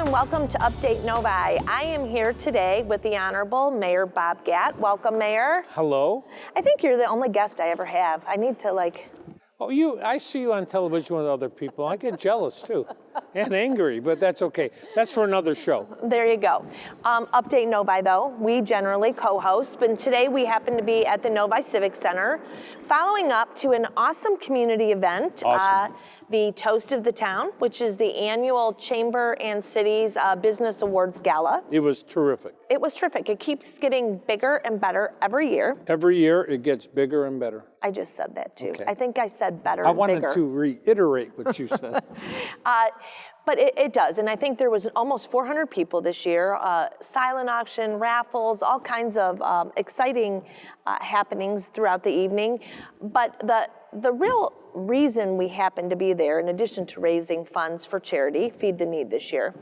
and welcome to Update Novi. I am here today with the Honorable Mayor Bob Gatt. Welcome, Mayor. Hello. I think you're the only guest I ever have. I need to I see you on television with other people. I get jealous too, and angry, but that's okay. That's for another show. There you go. Update Novi, though, we generally co-host, but today we happen to be at the Novi Civic Center, following up to an awesome community event. Awesome. The Toast of the Town, which is the annual Chamber and Cities Business Awards Gala. It was terrific. It was terrific. It keeps getting bigger and better every year. Every year it gets bigger and better. I just said that too. Okay. I think I said better I and bigger. wanted to reiterate what you said. But it does, and I think there was almost 400 people this year, silent auction, raffles, all kinds of exciting happenings throughout the evening. But the real reason we happen to be there, in addition to raising funds for charity, Feed the Need this year,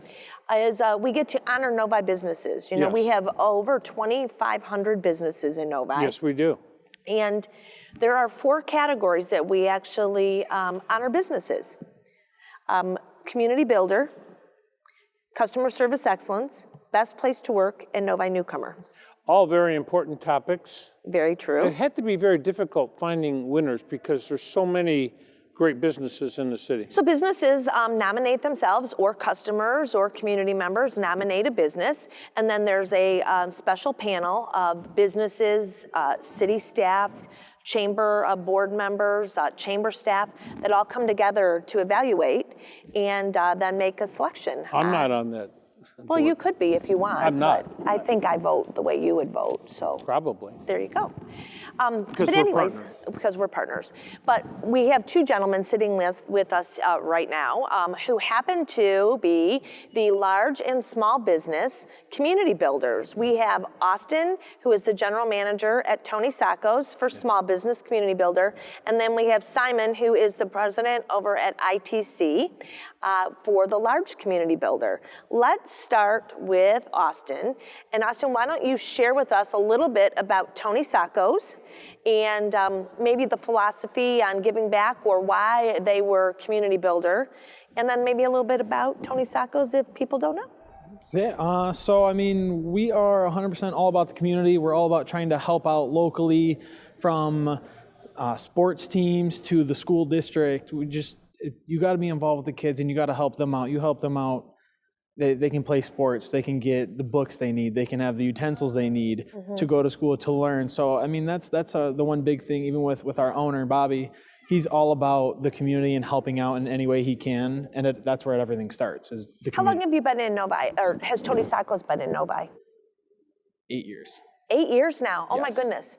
is we get to honor Novi businesses. You know, Yes. we have over 2,500 businesses in Novi. Yes, we do. And there are 4 categories that we actually honor businesses. Community builder, customer service excellence, best place to work, and Novi newcomer. All very important topics. Very true. It had to be very difficult finding winners because there's so many great businesses in the city. So businesses nominate themselves, or customers or community members nominate a business, and then there's a special panel of businesses, city staff, chamber board members, chamber staff that all come together to evaluate and then make a selection. I'm not on that. Well, you could be if you want. I'm not. But I think I vote the way you would vote, so. Probably. There you go. Because But we're anyways, partners. because we're partners. But we have 2 gentlemen sitting with us right now who happen to be the large and small business community builders. We have Austin, who is the general manager at Tony Sacco's for small business community builder. And then we have Simon, who is the president over at ITC for the large community builder. Let's start with Austin. And Austin, why don't you share with us a little bit about Tony Sacco's and maybe the philosophy on giving back or why they were community builder, and then maybe a little bit about Tony Sacco's if people don't know. Yeah, so I mean, we are 100% all about the community. We're all about trying to help out locally, from sports teams to the school district. You got to be involved with the kids and you got to help them out. You help them out. They can play sports, they can get the books they need, they can have the utensils they need to go to school to learn. So I mean, that's the one big thing, even with our owner, Bobby. He's all about the community and helping out in any way he can, and that's where everything starts, is the community. How long have you been in Novi, or has Tony Sacco's been in Novi? 8 years. 8 years now, oh my Yes. goodness.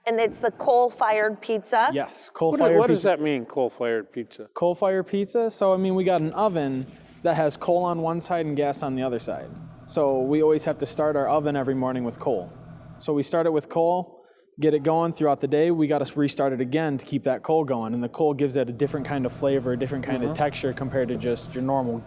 And it's the coal-fired pizza? Yes, coal-fired pizza. What does that mean, coal-fired pizza? Coal-fired pizza, so I mean, we got an oven that has coal on one side and gas on the other side. So we always have to start our oven every morning with coal. So we start it with coal, get it going throughout the day. We got to restart it again to keep that coal going. And the coal gives it a different kind of flavor, a different kind of texture compared to just your normal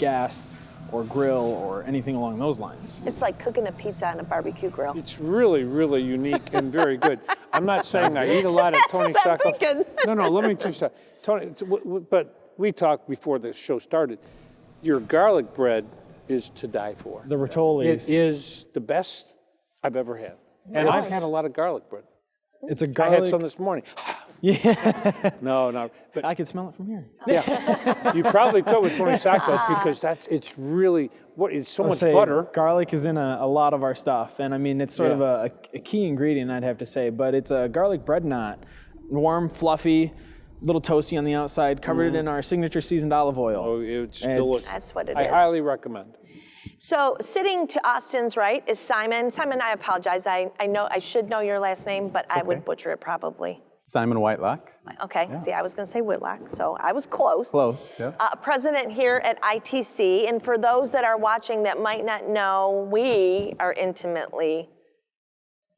gas or grill or anything along those lines. It's like cooking a pizza on a barbecue grill. It's really, really unique and very good. I'm not saying I eat a lot of Tony That's what I'm Sacco's. thinking. No, let me just Tony. But we talked before the show started. Your garlic bread is to die for. The Rotolis. It is the best I've ever had, and I've had a lot of garlic bread. It's a I garlic. had some this morning. Yeah. No, but I can smell it from here. yeah, you probably could with Tony Sacco's because it's really it's so much butter. Garlic is in a lot of our stuff, and I mean it's sort of a key ingredient, I'd have to say. But it's a garlic bread knot, warm, fluffy, little toasty on the outside, covered in our signature seasoned olive oil. Oh, it's delicious. That's what it I is. highly recommend. So sitting to Austin's right is Simon. Simon, I apologize. I know I should know your last name, but I would butcher it probably. Simon Whitelock. Okay, see, I was going to say Whitlock, so I was close. Close, yeah. President here at ITC, and for those that are watching that might not know, we are intimately,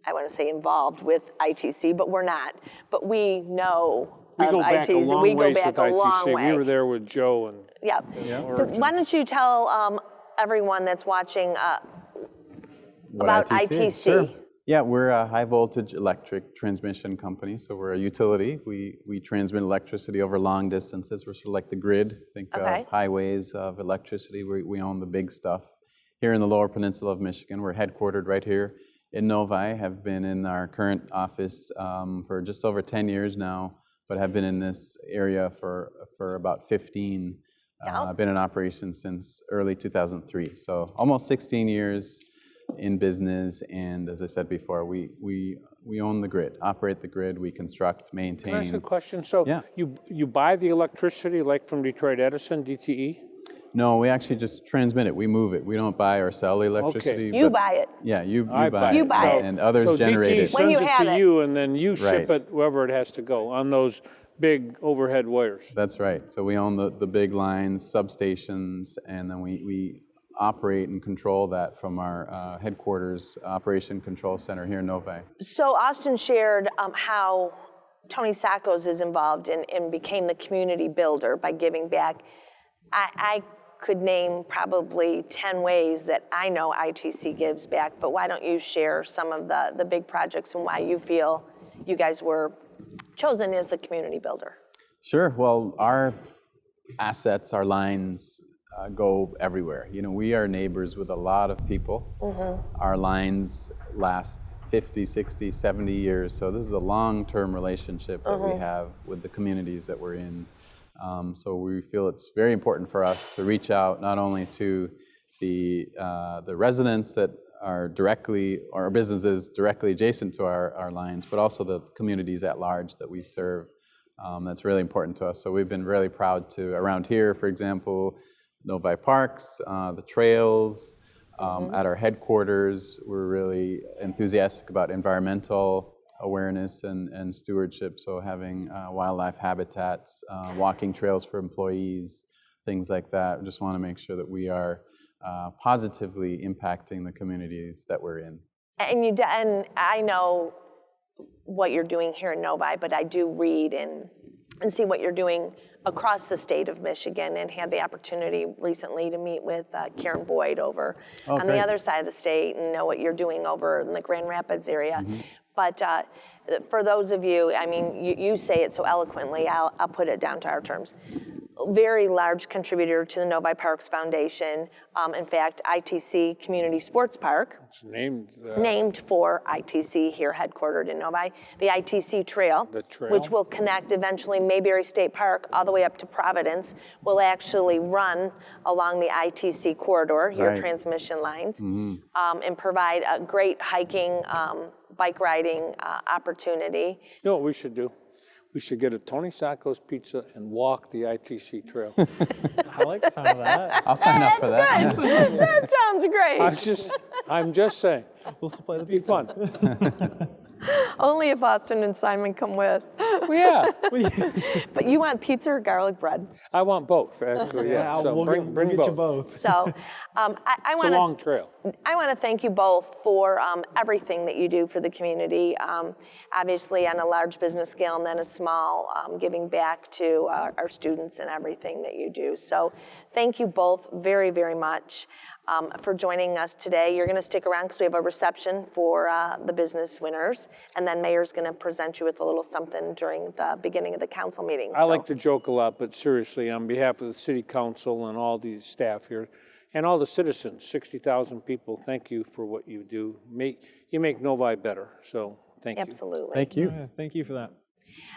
I want to say involved with ITC, but we're not. But we know We of go back ITC. a long We go ways back with a ITC. long way. We were there with Joe and Yeah. So why don't you tell everyone that's watching about ITC? Sure. Yeah, we're a high voltage electric transmission company, so we're a utility. We transmit electricity over long distances. We're sort of like the grid. Think Okay. of highways of electricity. We own the big stuff. Here in the Lower Peninsula of Michigan, we're headquartered right here in Novi. Have been in our current office for just over 10 years now, but have been in this area for about 15. Yeah. I've been in operation since early 2003, so almost 16 years in business. And as I said before, we own the grid, operate the grid, we construct, maintain. Can I ask a question? So Yeah. you buy the electricity like from Detroit Edison, DTE? No, we actually just transmit it. We move it. We don't buy or sell electricity. You but- buy it. Yeah, you I buy buy You it. buy it. And others So generate DTE it. When you sends it have to it. you, and then you ship Right. it wherever it has to go on those big overhead wires. That's right. So we own the big lines, substations, and then we operate and control that from our headquarters operation control center here in Novi. So Austin shared how Tony Sackos is involved and became the community builder by giving back. I could name probably 10 ways that I know ITC gives back, but why don't you share some of the big projects and why you feel you guys were chosen as the community builder? Sure. Well, our assets, our lines go everywhere. You know, we are neighbors with a lot of people. Our lines last 50, 60, 70 years. So this is a long-term relationship that we have with the communities that we're in. So we feel it's very important for us to reach out not only to the residents that are directly, or businesses directly adjacent to our lines, but also the communities at large that we serve. That's really important to us. So we've been really proud to, around here, for example, Novi Parks, the trails, at our headquarters. We're really enthusiastic about environmental awareness and stewardship, so having wildlife habitats, walking trails for employees, things like that. We just want to make sure that we are positively impacting the communities that we're in. And I know what you're doing here in Novi, but I do read and see what you're doing across the state of Michigan, and had the opportunity recently to meet with Karen Boyd over on the great. other side of the state, and know what you're doing over in the Grand Rapids area. But for those of you, I mean, you say it so eloquently, I'll put it down to our terms. Very large contributor to the Novi Parks Foundation. In fact, ITC Community Sports Park, It's named named for ITC here headquartered in Novi. The ITC Trail, The trail. which will connect eventually Mayberry State Park all the way up to Providence, will actually run along the ITC corridor, your Right. transmission lines, and provide a great hiking, bike riding opportunity. You know what we should do? We should get a Tony Sacco's pizza and walk the ITC trail. I like the sound of that. I'll sign up for that. Good. That sounds great. I'm just saying, We'll supply the be pizza. fun. Only if Austin and Simon come with. Well, yeah, But you want pizza or garlic bread? I want both, actually, yeah. Yeah, So we'll bring get both. you both. So I It's a want long trail. I want to thank you both for everything that you do for the community. Obviously on a large business scale and then a small, giving back to our students and everything that you do. So thank you both very, very much for joining us today. You're going to stick around because we have a reception for the business winners, and then Mayor's going to present you with a little something during the beginning of the council meeting. I like to joke a lot, but seriously, on behalf of the city council and all the staff here, and all the citizens, 60,000 people, thank you for what you do. You make Novi better, so thank you. Absolutely. Thank you. Yeah, thank you for that.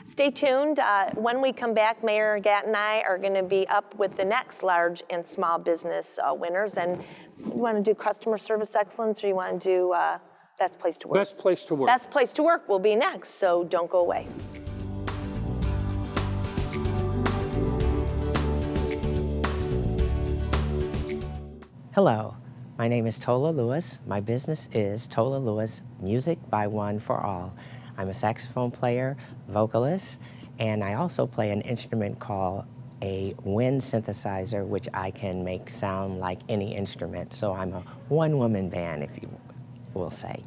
Stay tuned. When we come back, Mayor Gatt and I are going to be up with the next large and small business winners. And you want to do customer service excellence, or you want to do best place to work? Best place to work. Best place to work will be next, so don't go away. Hello, my name is Tola Lewis. My business is Tola Lewis Music by One for All. I'm a saxophone player, vocalist, and I also play an instrument called a wind synthesizer, which I can make sound like any instrument. So I'm a one-woman band, if you will say.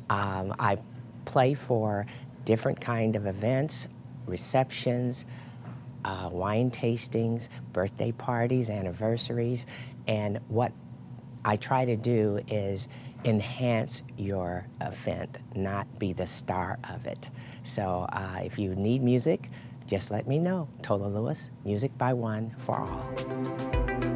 I play for different kind of events, receptions, wine tastings, birthday parties, anniversaries, and what I try to do is enhance your event, not be the star of it. So if you need music, just let me know. Tola Lewis, Music by One for All.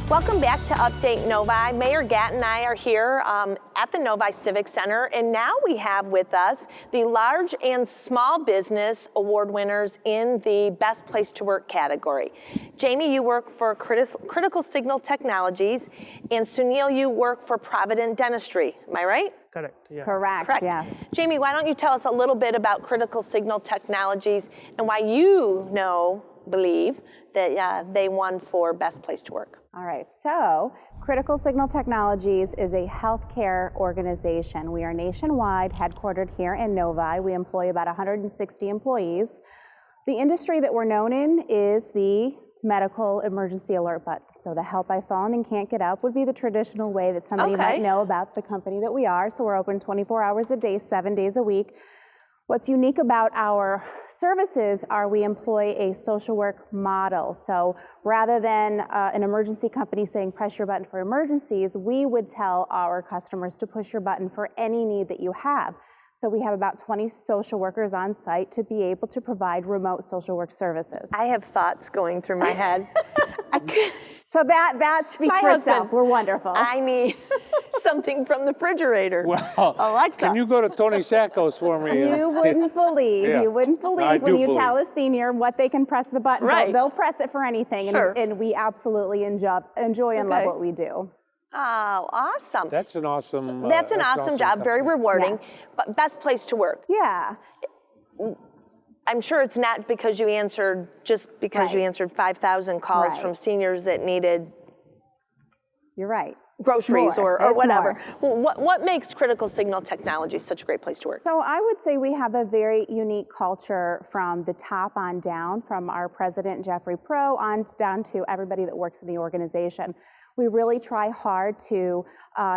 Welcome back to Update Novi. Mayor Gatt and I are here at the Novi Civic Center, and now we have with us the Large and Small Business Award winners in the Best Place to Work category. Jamie, you work for Critical Signal Technologies, and Sunil, you work for Provident Dentistry. Am I right? Correct, yes. Correct, yes. Jamie, why don't you tell us a little bit about Critical Signal Technologies and why you believe that they won for Best Place to Work? All right, so Critical Signal Technologies is a healthcare organization. We are nationwide, headquartered here in Novi. We employ about 160 employees. The industry that we're known in is the medical emergency alert button. So the help I've fallen and can't get up would be the traditional way that somebody might know about the company that we are. So we're open 24 hours a day, 7 days a week. What's unique about our services are we employ a social work model. So rather than an emergency company saying press your button for emergencies, we would tell our customers to push your button for any need that you have. So we have about 20 social workers on site to be able to provide remote social work services. I have thoughts going through my head. So that speaks for itself. We're wonderful. I need something from the refrigerator. Well, Alexa. can you go to Tony Sacco's for me? You wouldn't believe, Yeah. you wouldn't I believe when do you believe. tell a senior what they can press the button. Right. They'll press it for anything, Sure. and we absolutely enjoy and love Okay. what we do. Oh, awesome. That's an awesome. That's an awesome job, very company. rewarding. Yes. But best place to work. Yeah, I'm sure it's not because you answered, just because you Right. answered 5,000 calls Right. from seniors that needed you're right. groceries more. or It's whatever. more. Well, what makes Critical Signal Technology such a great place to work? So I would say we have a very unique culture from the top on down, from our president, Jeffrey Pro, on down to everybody that works in the organization. We really try hard to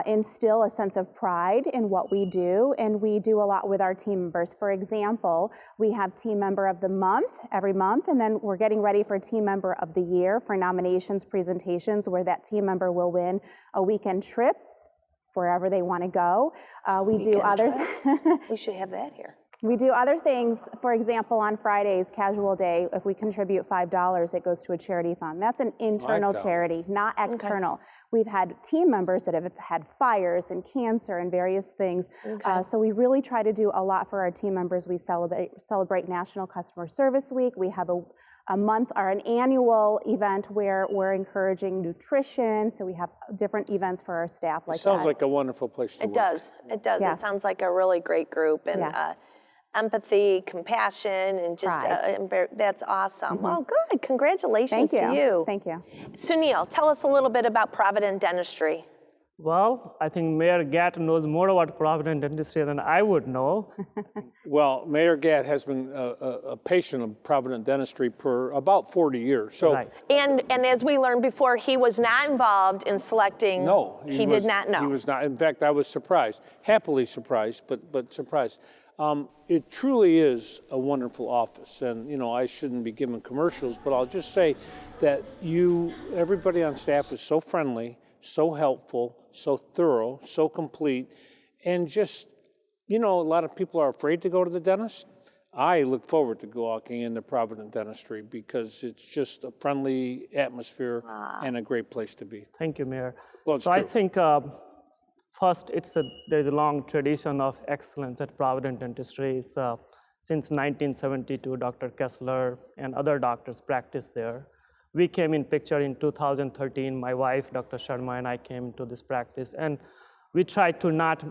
instill a sense of pride in what we do, and we do a lot with our team members. For example, we have Team Member of the Month every month, and then we're getting ready for Team Member of the Year for nominations, presentations, where that team member will win a weekend trip wherever they want to go. We do other We should have that here. we do other things. For example, on Fridays, casual day, if we contribute $5, it goes to a charity fund. That's an internal $5. charity, not external. We've had team members that have had fires and cancer and various things. So we really try to do a lot for our team members. We celebrate National Customer Service Week. We have a month or an annual event where we're encouraging nutrition. So we have different events for our staff like Sounds that. like a wonderful place to It work. does. It does. It Yes. sounds like a really great group, and Yes. empathy, compassion, and just Pride. that's awesome. Well, good. Congratulations Thank you. to you. Thank you. Sunil, tell us a little bit about Provident Dentistry. Well, I think Mayor Gatt knows more about Provident Dentistry than I would know. Well, Mayor Gatt has been a patient of Provident Dentistry for about 40 years. So Right. And as we learned before, he was not involved in selecting. no, he did not know. He was not. In fact, I was surprised, happily surprised, but surprised. It truly is a wonderful office, and I shouldn't be giving commercials, but I'll just say that everybody on staff is so friendly, so helpful, so thorough, so complete, and just a lot of people are afraid to go to the dentist. I look forward to walking into Provident Dentistry because it's just a friendly atmosphere and a great place to be. Thank you, Mayor. Well, it's so I true. think first, there's a long tradition of excellence at Provident Dentistry. Since 1972, Dr. Kessler and other doctors practiced there. We came in picture in 2013. My wife, Dr. Sharma, and I came to this practice, and we tried to not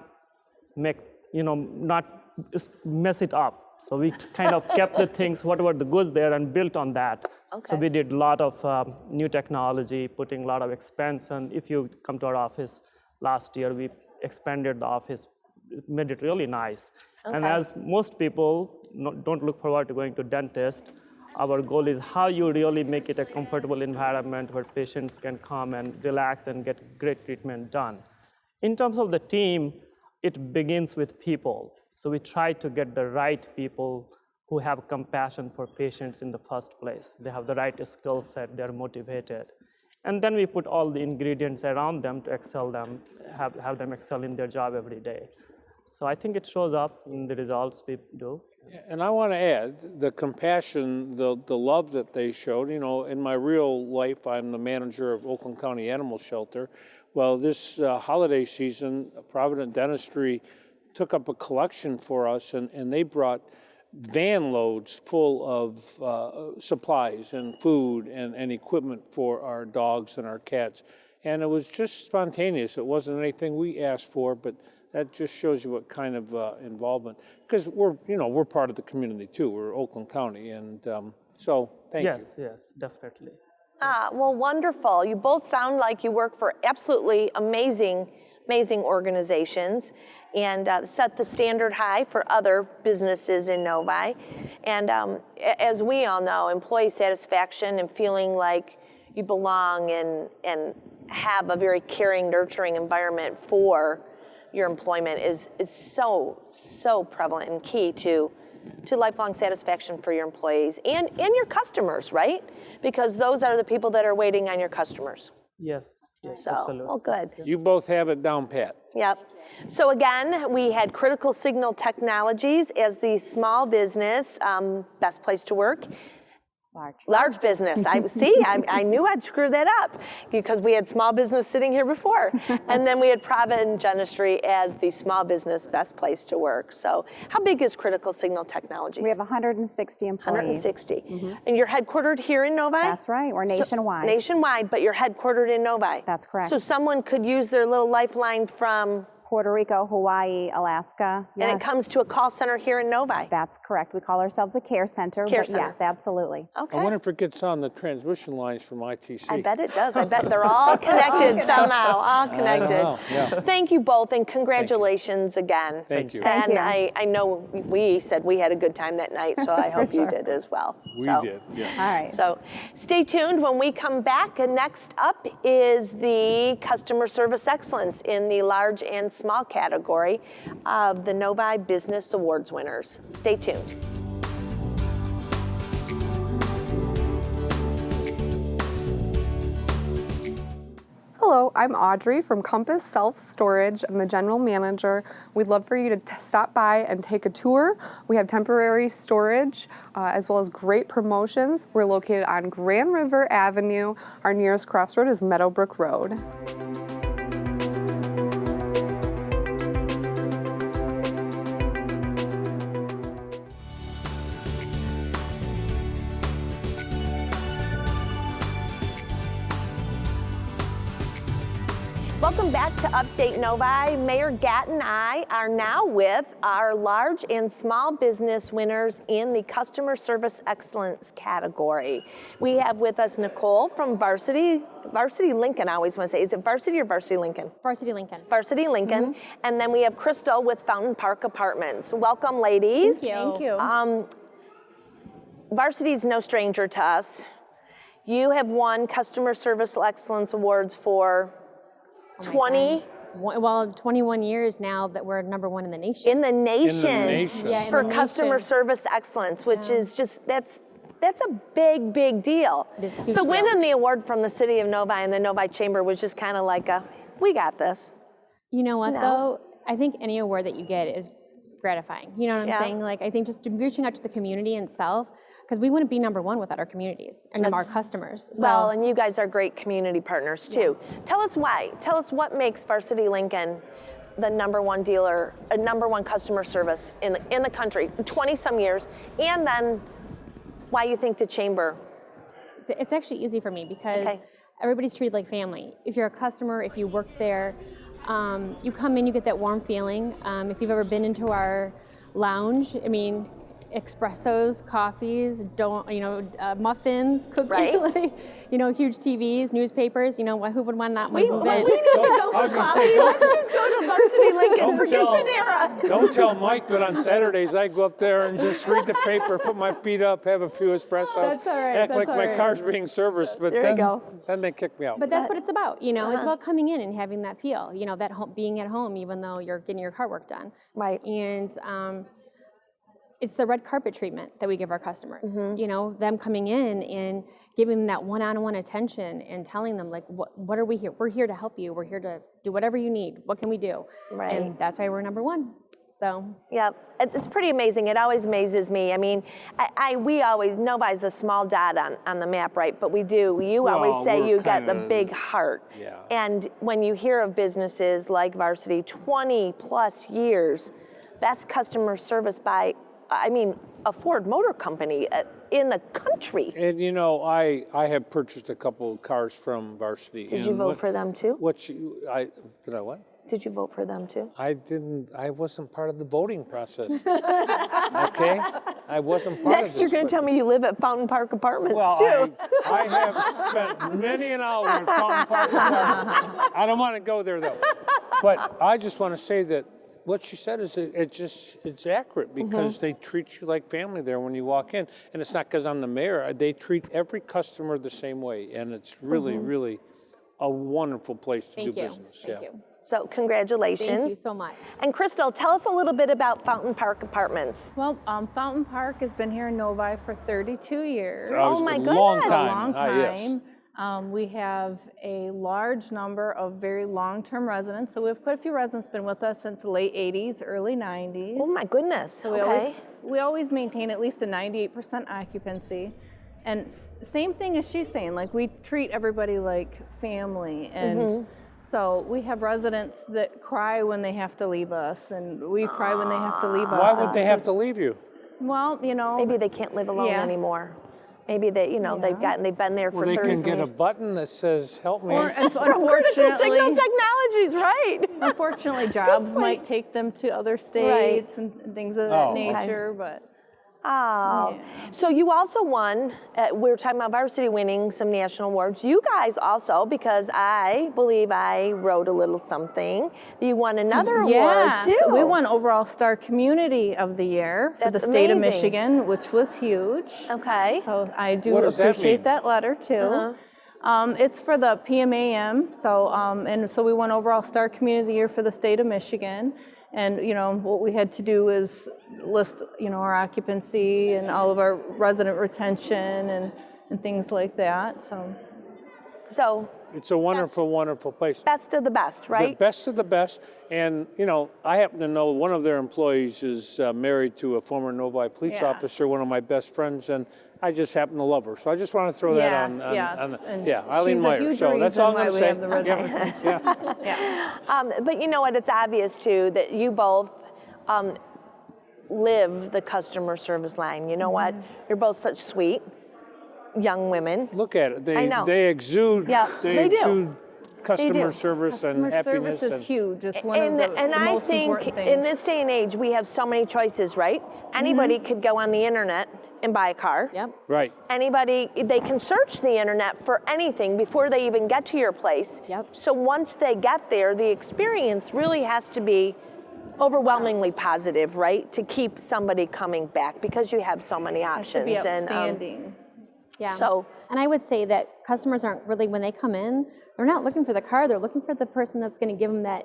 mess it up. So we kind of kept the things, whatever the goods there, and built on that. So we did a lot of new technology, putting a lot of expense. And if you come to our office last year, we expanded the office, made it really nice. And as most people don't look forward to going to dentist, our goal is how you really make it a comfortable environment where patients can come and relax and get great treatment done. In terms of the team, it begins with people. So we try to get the right people who have compassion for patients in the first place. They have the right skill set, they're motivated. And then we put all the ingredients around them to excel them, have them excel in their job every day. So I think it shows up in the results we do. And I want to add the compassion, the love that they showed. You know, in my real life, I'm the manager of Oakland County Animal Shelter. Well, this holiday season, Provident Dentistry took up a collection for us, and they brought van loads full of supplies and food and equipment for our dogs and our cats. And it was just spontaneous. It wasn't anything we asked for, but that just shows you what kind of involvement, because we're part of the community too. We're Oakland County, and so thank you. Yes, definitely. Well, wonderful. You both sound like you work for absolutely amazing organizations and set the standard high for other businesses in Novi. And as we all know, employee satisfaction and feeling like you belong and have a very caring, nurturing environment for your employment is so prevalent and key to lifelong satisfaction for your employees and your customers, right? Because those are the people that are waiting on your customers. Yes, So, absolutely. oh, good. You both have it down pat. Yep. So again, we had Critical Signal Technologies as the small business best place to work. Large business. I knew I'd screw that up because we had small business sitting here before. And then we had Provident Dentistry as the small business best place to work. So how big is Critical Signal Technologies? We have 160 employees. 160. And you're headquartered here in Novi? That's right. We're nationwide. Nationwide, but you're headquartered in Novi. That's correct. So someone could use their little lifeline from... Puerto Rico, Hawaii, Alaska. Yes. And it comes to a call center here in Novi. That's correct. We call ourselves a care center. Care but center. Yes, absolutely. Okay. I wonder if it gets on the transmission lines from ITC. I bet it does. I bet they're all connected somehow, all connected. know, yeah. Thank you both, and congratulations again. Thank you. Thank And you. I know we said we had a good time that night, so I hope you did as well. We So- did, yes. All right. So stay tuned when we come back. And next up is the customer service excellence in the large and small category of the Novi Business Awards winners. Stay tuned. Hello, I'm Audrey from Compass Self Storage. I'm the general manager. We'd love for you to stop by and take a tour. We have temporary storage as well as great promotions. We're located on Grand River Avenue. Our nearest crossroad is Meadowbrook Road. Welcome back to Update Novi. Mayor Gatt and I are now with our large and small business winners in the customer service excellence category. We have with us Nicole from Varsity Lincoln, I always want to say. Is it Varsity or Varsity Lincoln? Varsity Lincoln. Varsity Lincoln. And then we have Crystal with Fountain Park Apartments. Welcome, ladies. Thank you. Varsity's no stranger to us. You have won Customer Service Excellence Awards for 21 years now that we're #1 in the nation. in the nation, Yeah, in for the customer nation. service excellence, which is just that's a big deal. It is a huge So deal. winning the award from the city of Novi and the Novi Chamber was just kind of like we got this. You know what No. though? I think any award that you get is gratifying. You know what I'm Yeah. saying? Like I think just reaching out to the community itself, because we wouldn't be #1 without our communities and our That's- customers. So, Well, and you guys are great community partners too. Tell us why. Tell us what makes Varsity Lincoln the #1 dealer, a #1 customer service in the country, 20 some years, and then why you think the chamber. it's actually easy for me because Okay. everybody's treated like family. If you're a customer, if you work there, you come in, you get that warm feeling. If you've ever been into our lounge, I mean, espressos, coffees, muffins, cookies, Right. like, huge TVs, newspapers. Who would want not We move need in? to go for I was gonna coffee. say, Let's just go to Varsity Lincoln. Don't Forget tell- Panera. Don't tell Mike, but on Saturdays I go up there and just read the paper, put my feet up, have a few espressos, That's all right, act that's like all my right. car's being serviced, but There you go. then they kick me out. But that's what it's about. It's about coming in and having that feel. That being at home, even though you're getting your car work done. Right. And it's the red carpet treatment that we give our customers. Them coming in and giving them that one-on-one attention and telling them, like, what are we here? We're here to help you. We're here to do whatever you need. What can we do? Right. And that's why we're number one. So Yeah, it's pretty amazing. It always amazes me. I mean, we always, Novi's a small dot on the map, right? But you always Well, say we're you got the kinda- big heart. Yeah. And when you hear of businesses like Varsity, 20 plus years, best customer service by, a Ford Motor Company in the country. And I have purchased a couple of cars from Varsity. Did you vote for them too? Did I what? Did you vote for them too? I didn't. I wasn't part of the voting process. Okay, I wasn't part Next, of this. you're going but- to tell me you live at Fountain Park Apartments Well, too. I have spent many an hour at Fountain Park Apartments. I don't want to go there though. But I just want to say that what she said is it's accurate because they treat you like family there when you walk in, and it's not because I'm the mayor. They treat every customer the same way, and it's really, really a wonderful place to do thank you. business. Thank you. So congratulations. Thank you so much. And Crystal, tell us a little bit about Fountain Park Apartments. Well, Fountain Park has been here in Novi for 32 years. Oh, my Long goodness. time. A long Ah, yes. time. We have a large number of very long-term residents. So we have quite a few residents been with us since the late 80s, early 90s. Oh my goodness. So Okay. we always maintain at least a 98% occupancy. And same thing as she's saying, like we treat everybody like family. And so we have residents that cry when they have to leave us, and we cry when they have to leave us. Why would And they so have to leave you? Well, Maybe they can't live alone Yeah. anymore. Maybe they, they've been there for Well, they 30 can get a years. button that says "Help me." or Critical unfortunately, Signal Technologies, right? unfortunately, jobs might take them to other states and things of that nature, but Oh, so you also won, we were talking about Varsity winning some national awards. You guys also, because I believe I wrote a little something, you won another award too. So we won overall Star Community of the Year for That's the state of amazing. Michigan, which was huge. Okay. So I do What does that mean? appreciate that letter too. It's for the PMAM, so we won overall Star Community of the Year for the state of Michigan. And what we had to do is list our occupancy and all of our resident retention and things like that. So It's a wonderful, wonderful place. best of the best, right? The best of the best. And, I happen to know one of their employees is married to a former Novi police Yes. officer, one of my best friends, and I just happen to love her. So I just want to throw that on. Yes. On Eileen she's a Meyer. huge So that's all I'm reason going to why we say. have the resident. Yeah. But you know what? It's obvious too that you both live the customer service line. You know what? You're both such sweet young women. Look at it. I know. They exude. Yeah, they do. exude customer do. service Customer and happiness. service is and- huge. It's one And, of the and I most think important things. in this day and age, we have so many choices, right? Anybody could go on the internet and buy a car. Yep. Right. Anybody, they can search the internet for anything before they even get to your place. Yep. So once they get there, the experience really has to be overwhelmingly positive, right? To keep somebody coming back because you have so many It options. should be And, outstanding. Yeah. So- and I would say that customers aren't really, when they come in, they're not looking for the car, they're looking for the person that's going to give them that,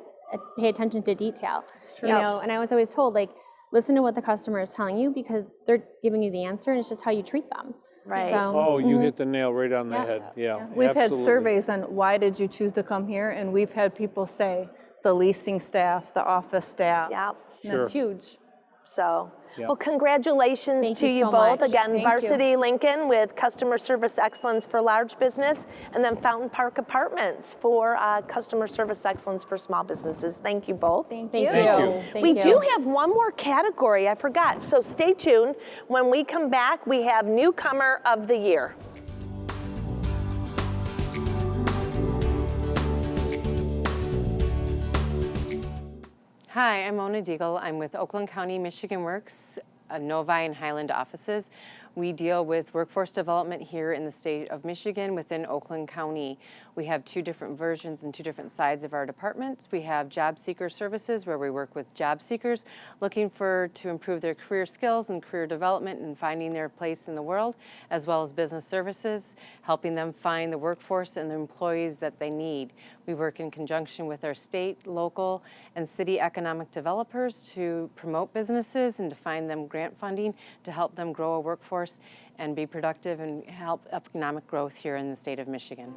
pay attention to detail. That's true. And I was always told, like, listen to what the customer is telling you because they're giving you the answer and it's just how you treat them. Right. So, Oh, you hit the nail right on the Yeah. head. Yeah. We've had absolutely. surveys on why did you choose to come here, and we've had people say the leasing staff, the office staff. Yeah. And that's huge. So, Yeah. well, congratulations Thank to you you so both. much. Again, Thank Varsity Lincoln with Customer Service Excellence for Large Business, and then Fountain Park Apartments for Customer Service Excellence for Small Businesses. Thank you both. Thank Thank you. you. Thank We you. do have one more category, I forgot. So stay tuned. When we come back, we have Newcomer of the Year. Hi, I'm Mona Deagle. I'm with Oakland County Michigan Works Novi and Highland offices. We deal with workforce development here in the state of Michigan within Oakland County. We have 2 different versions and 2 different sides of our departments. We have job seeker services where we work with job seekers looking to improve their career skills and career development and finding their place in the world, as well as business services, helping them find the workforce and the employees that they need. We work in conjunction with our state, local, and city economic developers to promote businesses and to find them grant funding to help them grow a workforce and be productive and help economic growth here in the state of Michigan.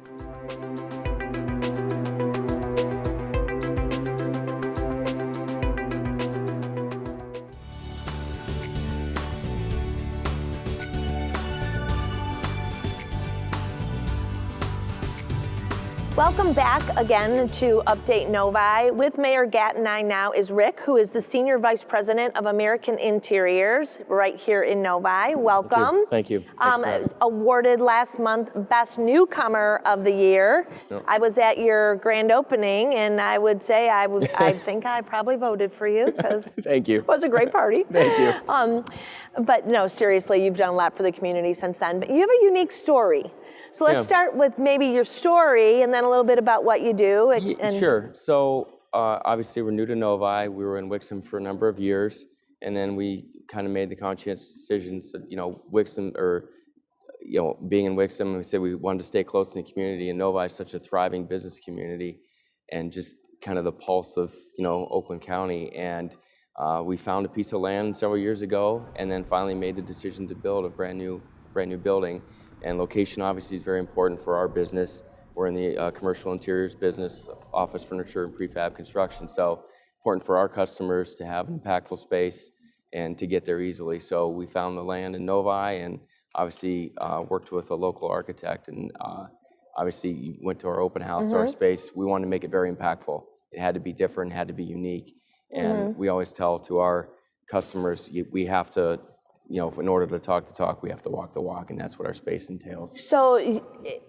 Welcome back again to Update Novi. With Mayor Gattenine now is Rick, who is the Senior Vice President of American Interiors right here in Novi. Welcome. Thank you. Awarded last month Best Newcomer of the Year. Yep. I was at your grand opening, and I would say I think I probably voted for you because Thank you. it was a great party. Thank you. But no, seriously, you've done a lot for the community since then. But you have a unique story. So let's start with maybe your story and then a little bit about what you do. Sure. So obviously we're new to Novi. We were in Wixom for a number of years, and then we kind of made the conscientious decisions that, Wixom, or, being in Wixom, we said we wanted to stay close to the community, and Novi is such a thriving business community and just kind of the pulse of, Oakland County. And we found a piece of land several years ago and then finally made the decision to build a brand new building. And location obviously is very important for our business. We're in the commercial interiors business, office furniture and prefab construction. So important for our customers to have an impactful space and to get there easily. So we found the land in Novi and obviously worked with a local architect, and obviously went to our open house, our space. We wanted to make it very impactful. It had to be different, it had to be unique. And we always tell to our customers, we have to, in order to talk the talk, we have to walk the walk, and that's what our space entails. So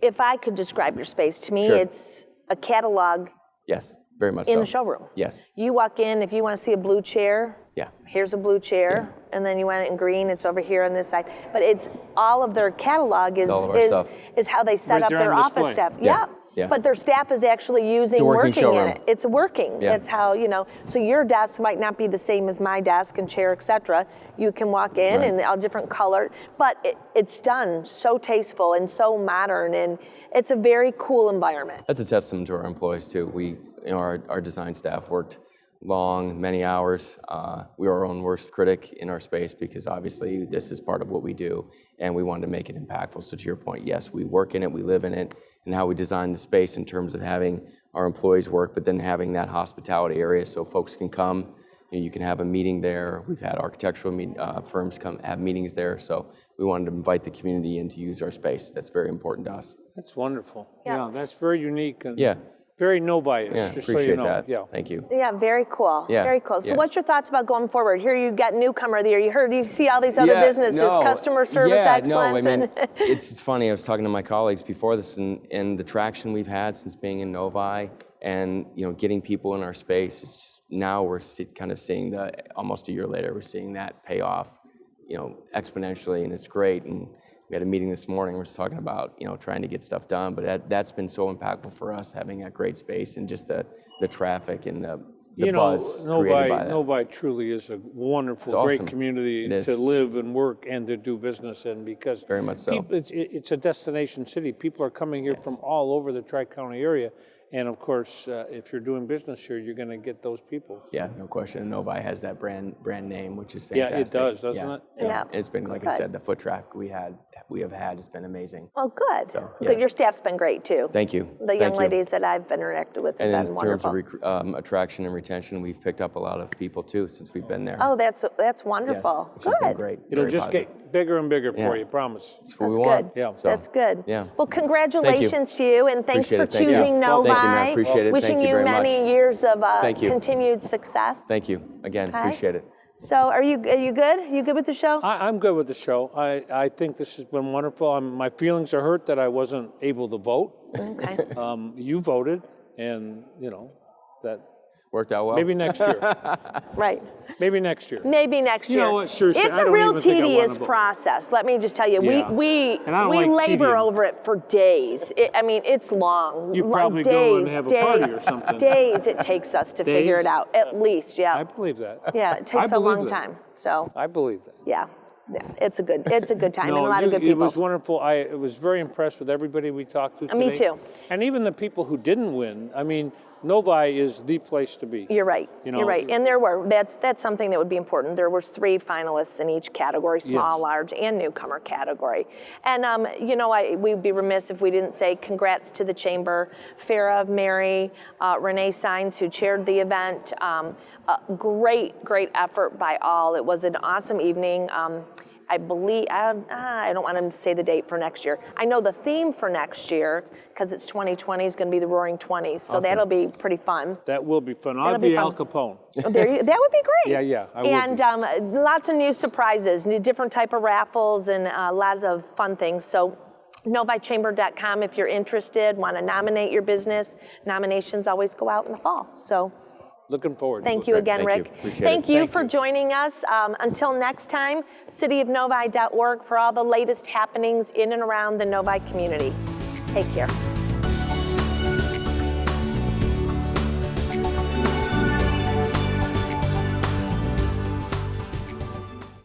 if I could describe your space, to me, Sure. It's a catalog Yes, very much in so. the showroom. Yes. You walk in, if you want to see a blue chair, Yeah. here's a blue chair, and then you want it in green, it's over here on this side. But it's all of their catalog is all of our stuff. is how they set Right up there their on office display. staff. Yeah. Yeah. But their staff is actually using a working in showroom. it. It's working. Yeah. It's how, so your desk might not be the same as my desk and chair, etc. You can walk in Right. and all different color, but it's done so tasteful and so modern, and it's a very cool environment. That's a testament to our employees too. We, our design staff worked long, many hours. We were our own worst critic in our space because obviously this is part of what we do, and we wanted to make it impactful. So to your point, yes, we work in it, we live in it, and how we design the space in terms of having our employees work, but then having that hospitality area so folks can come. You can have a meeting there. We've had architectural firms come have meetings there. So we wanted to invite the community in to use our space. That's very important to us. That's wonderful. Yeah, that's very unique and Yeah. very Novi-ish, Yeah, just appreciate so you know. that. Yeah. Thank you. Yeah, very cool. Yeah, Very cool. So yeah. what's your thoughts about going forward? Here you got newcomer of the year. You see all these other businesses, customer service excellence. No, I mean, and it's funny. I was talking to my colleagues before this, and the traction we've had since being in Novi, and getting people in our space is just now we're kind of seeing almost a year later we're seeing that pay off, exponentially, and it's great. And we had a meeting this morning. We're just talking about trying to get stuff done, but that's been so impactful for us, having that great space and just the traffic and the buzz created by that. Novi truly is a wonderful, It's great awesome. community It is. to live and work and to do business in, because Very much so. it's a destination city. People are coming here from all over the Tri-County area. And of course, if you're doing business here, you're going to get those people. Yeah, no question. And Novi has that brand name, which is fantastic. Yeah, it does, doesn't it? Yeah. It's been, like I said, the foot traffic we have had has been amazing. Oh, good. So, Good. yes. Your staff's been great too. Thank you. The Thank young you. ladies that I've been interacted with have And been in terms wonderful. of attraction and retention, we've picked up a lot of people too since we've been there. Oh, that's Yes, wonderful. which has been Good. great. It'll Very just positive. get bigger and bigger for Yeah. you, promise. That's what That's we want. good. Yeah. So, That's good. Yeah. Well, congratulations to you, and thanks Appreciate for it. Thank you. choosing Yeah. Novi. Thank you, ma'am. Appreciate it. Wishing Thank you you very many much. years of Thank you. continued success. Thank you. Again, Okay. appreciate it. So, are you good? You good with the show? I'm good with the show. I think this has been wonderful. My feelings are hurt that I wasn't able to vote. Okay. You voted, and that Worked out well. Maybe next year. Right. Maybe next year. Maybe next You year. know what, seriously, it's I a don't real even think I wanna tedious vote. process. Let me just tell you, Yeah. we And I don't we like labor tedium. over it for days. I mean, it's long. You Long probably days, go and have a party days, or something. Days it takes us to figure it Days? out. At least, yeah. I believe that. Yeah, it takes I a believe long that. time. So I believe that. yeah, it's a good time and a lot you- of good people. It was wonderful. I was very impressed with everybody we talked to today. Me too. And even the people who didn't win. I mean, Novi is the place to be. You're right. You know, You're right. And that's something that would be important. There was 3 finalists in each category: small, Yes. large, and newcomer category. And we'd be remiss if we didn't say congrats to the chamber, Farah, Mary, Renee Sines, who chaired the event. Great effort by all. It was an awesome evening. I believe, I don't want to say the date for next year. I know the theme for next year, because it's 2020, is going to be the Roaring 20s. So that'll be pretty fun. That will be fun. I'll That'll be be Al fun. Capone. That would be great. Yeah, I will And lots of new surprises, new different type of raffles, and lots of fun things. So novichamber.com if you're interested, want to nominate your business. Nominations always go out in the fall. So Looking forward to it. thank you again, Thank Rick. you. Appreciate Thank it. you Thank for you. joining us. Until next time, cityofnovi.org for all the latest happenings in and around the Novi community. Take care.